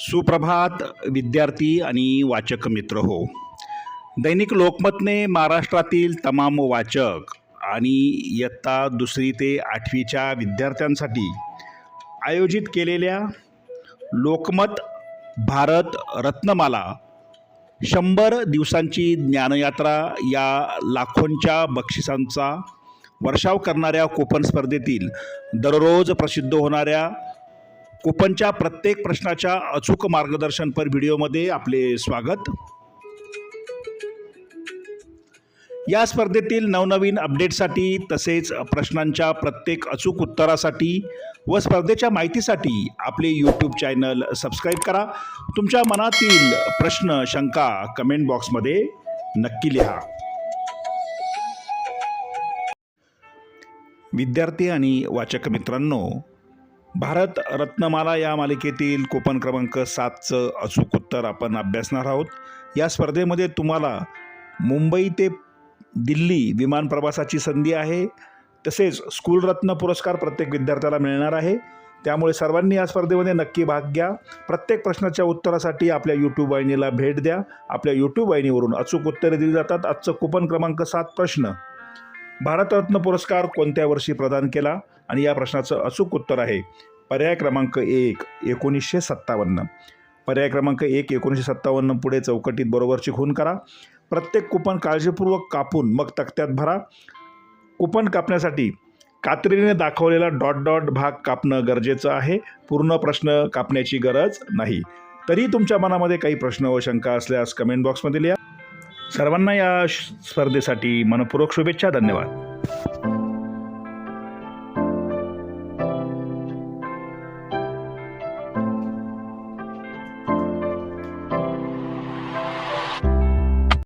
सुप्रभात विद्यार्थी आणि वाचक मित्र हो. दैनिक लोकमतने महाराष्ट्रातील तमाम वाचक आणि इयत्ता 2री ते 8वीच्या विद्यार्थ्यांसाठी आयोजित केलेल्या लोकमत भारत रत्नमाला 100 दिवसांची ज्ञानयात्रा या लाखोंच्या बक्षिसांचा वर्षाव करणाऱ्या कूपन स्पर्धेतील दररोज प्रसिद्ध होणाऱ्या कूपनच्या प्रत्येक प्रश्नाच्या अचूक मार्गदर्शनपर व्हिडिओमध्ये आपले स्वागत. या स्पर्धेतील नवनवीन अपडेटसाठी तसेच प्रश्नांच्या प्रत्येक अचूक उत्तरासाठी व स्पर्धेच्या माहितीसाठी आपले यूट्यूब चॅनल सबस्क्राईब करा. तुमच्या मनातील प्रश्न शंका कमेंट बॉक्समध्ये नक्की लिहा. विद्यार्थी आणि वाचक मित्रांनो, भारत रत्नमाला या मालिकेतील कूपन क्रमांक 7चं अचूक उत्तर आपण अभ्यासणार आहोत. या स्पर्धेमध्ये तुम्हाला मुंबई ते दिल्ली विमान प्रवासाची संधी आहे. तसेच स्कूल रत्न पुरस्कार प्रत्येक विद्यार्थ्याला मिळणार आहे. त्यामुळे सर्वांनी या स्पर्धेमध्ये नक्की भाग घ्या. प्रत्येक प्रश्नाच्या उत्तरासाठी आपल्या यूट्यूब वाहिनीला भेट द्या. आपल्या यूट्यूब वाहिनीवरून अचूक उत्तरे दिली जातात. आजचं कूपन क्रमांक 7 प्रश्न: भारतरत्न पुरस्कार कोणत्या वर्षी प्रदान केला? आणि या प्रश्नाचं अचूक उत्तर आहे पर्याय क्रमांक 1 1957. पर्याय क्रमांक 1 1957 पुढे चौकटीत बरोबरची खूण करा. प्रत्येक कूपन काळजीपूर्वक कापून मग तक्त्यात भरा. कूपन कापण्यासाठी कात्रीने दाखवलेला डॉट डॉट भाग कापणं गरजेचं आहे. पूर्ण प्रश्न कापण्याची गरज नाही. तरी तुमच्या मनामध्ये काही प्रश्न व शंका असल्यास कमेंट बॉक्समध्ये लिहा. सर्वांना या स्पर्धेसाठी मनपूर्वक शुभेच्छा. धन्यवाद.